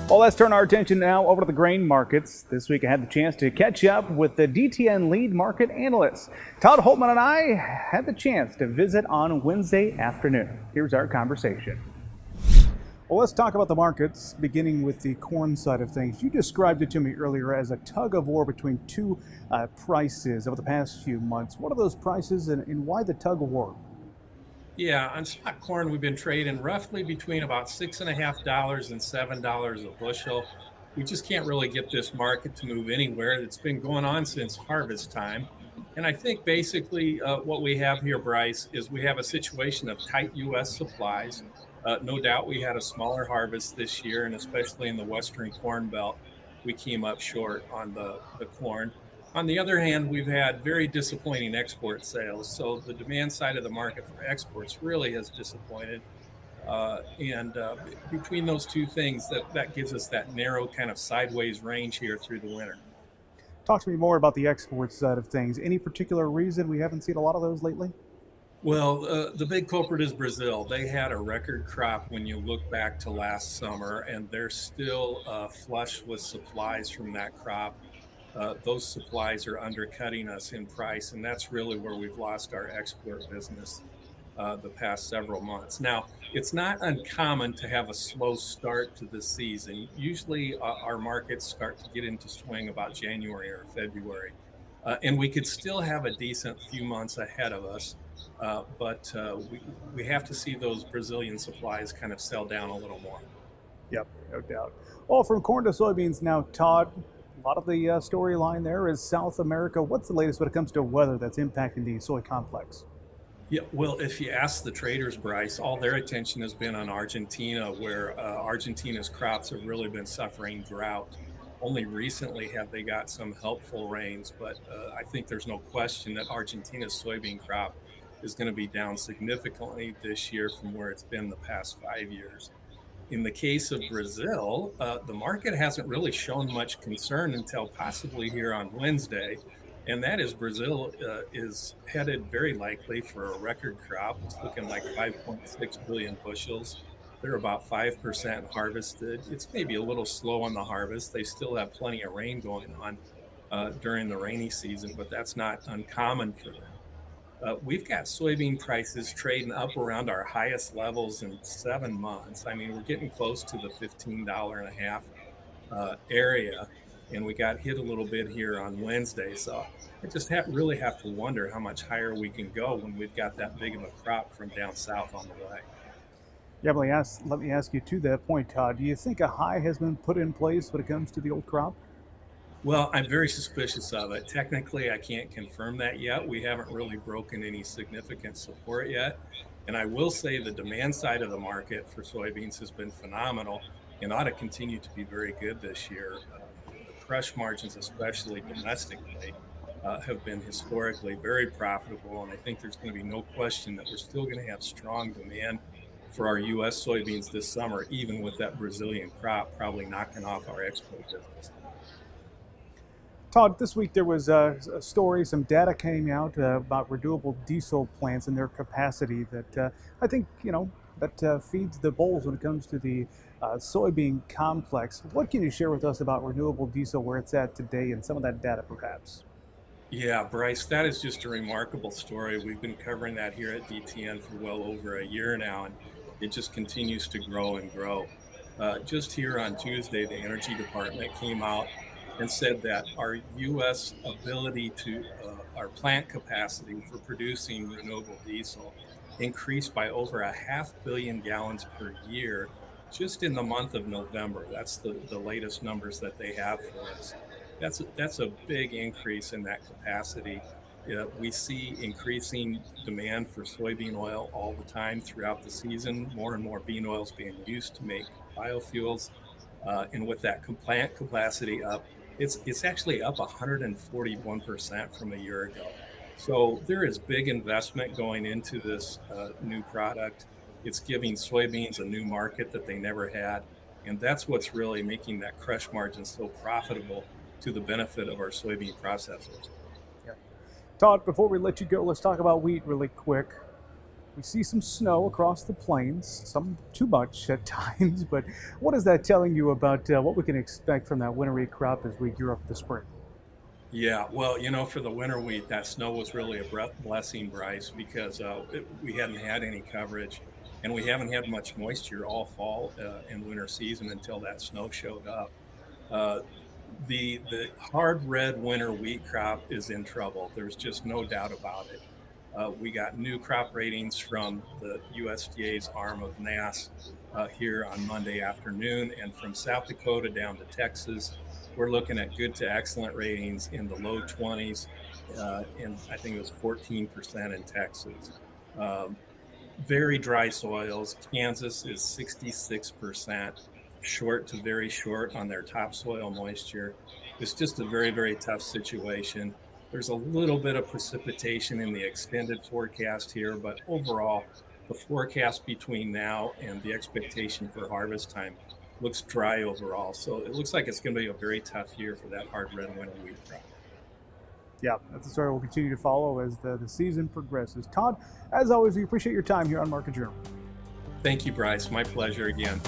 Well, let's turn our attention now over to the grain markets. This week I had the chance to catch up with the DTN Lead Market Analyst. Todd Hultman and I had the chance to visit on Wednesday afternoon. Here's our conversation. Well, let's talk about the markets, beginning with the corn side of things. You described it to me earlier as a tug of war between two prices over the past few months. What are those prices and why the tug of war? Yeah, on spot corn, we've been trading roughly between about $6.50 and $7 a bushel. We just can't really get this market to move anywhere. It's been going on since harvest time. And I think basically what we have here, Bryce, is we have a situation of tight U.S. supplies. No doubt we had a smaller harvest this year, and especially in the Western Corn Belt, we came up short on the corn. On the other hand, we've had very disappointing export sales. So the demand side of the market for exports really has disappointed. Between those two things, that gives us that narrow kind of sideways range here through the winter. Talk to me more about the export side of things. Any particular reason we haven't seen a lot of those lately? Well, the big culprit is Brazil. They had a record crop when you look back to last summer, and they're still flush with supplies from that crop. Those supplies are undercutting us in price, and that's really where we've lost our export business the past several months. Now, it's not uncommon to have a slow start to the season. Usually, our markets start to get into swing about January or February, and we could still have a decent few months ahead of us. But we have to see those Brazilian supplies kind of sell down a little more. Yep, no doubt. Well, from corn to soybeans now, Todd. A lot of the storyline there is South America. What's the latest when it comes to weather that's impacting the soy complex? Yeah, well, if you ask the traders, Bryce, all their attention has been on Argentina, where Argentina's crops have really been suffering drought. Only recently have they got some helpful rains, but I think there's no question that Argentina's soybean crop is going to be down significantly this year from where it's been the past 5 years. In the case of Brazil, the market hasn't really shown much concern until possibly here on Wednesday. And that is Brazil is headed very likely for a record crop. It's looking like 5.6 billion bushels. They're about 5% harvested. It's maybe a little slow on the harvest. They still have plenty of rain going on during the rainy season, but that's not uncommon for them. We've got soybean prices trading up around our highest levels in 7 months. I mean, we're getting close to the $15 and a half area, and we got hit a little bit here on Wednesday. So I just really have to wonder how much higher we can go when we've got that big of a crop from down south on the way. Yeah, let me ask you to that point, Todd. Do you think a high has been put in place when it comes to the old crop? Well, I'm very suspicious of it. Technically, I can't confirm that yet. We haven't really broken any significant support yet. And I will say the demand side of the market for soybeans has been phenomenal and ought to continue to be very good this year. The crush margins, especially domestically, have been historically very profitable. And I think there's going to be no question that we're still going to have strong demand for our U.S. soybeans this summer, even with that Brazilian crop probably knocking off our export business. Todd, this week there was a story, some data came out about renewable diesel plants and their capacity that I think, that feeds the bulls when it comes to the soybean complex. What can you share with us about renewable diesel, where it's at today, and some of that data perhaps? Yeah, Bryce, that is just a remarkable story. We've been covering that here at DTN for well over a year now, and it just continues to grow and grow. Just here on Tuesday, the Energy Department came out and said that our U.S. ability our plant capacity for producing renewable diesel increased by over 500,000,000 gallons per year just in the month of November. That's the latest numbers that they have for us. That's a big increase in that capacity. We see increasing demand for soybean oil all the time throughout the season. More and more bean oils being used to make biofuels. And with that plant capacity up, it's actually up 141% from a year ago. So there is big investment going into this new product. It's giving soybeans a new market that they never had. And that's what's really making that crush margin so profitable to the benefit of our soybean processors. Yeah. Todd, before we let you go, let's talk about wheat really quick. We see some snow across the plains, some too much at times, but what is that telling you about what we can expect from that winter wheat crop as we gear up for the spring? Yeah, well, for the winter wheat, that snow was really a blessing, Bryce, because we hadn't had any coverage, and we haven't had much moisture all fall and winter season until that snow showed up. Uh, the hard red winter wheat crop is in trouble. There's just no doubt about it. We got new crop ratings from the USDA's arm of NASS here on Monday afternoon, and from South Dakota down to Texas, we're looking at good to excellent ratings in the low 20s, and I think it was 14% in Texas. Um, Very dry soils. Kansas is 66% short to very short on their topsoil moisture. It's just a very, very tough situation. There's a little bit of precipitation in the extended forecast here, but overall, the forecast between now and the expectation for harvest time looks dry overall. So it looks like it's going to be a very tough year for that hard red winter wheat crop. Yeah, that's a story we'll continue to follow as the season progresses. Todd, as always, we appreciate your time here on Market Journal. Thank you, Bryce. My pleasure again.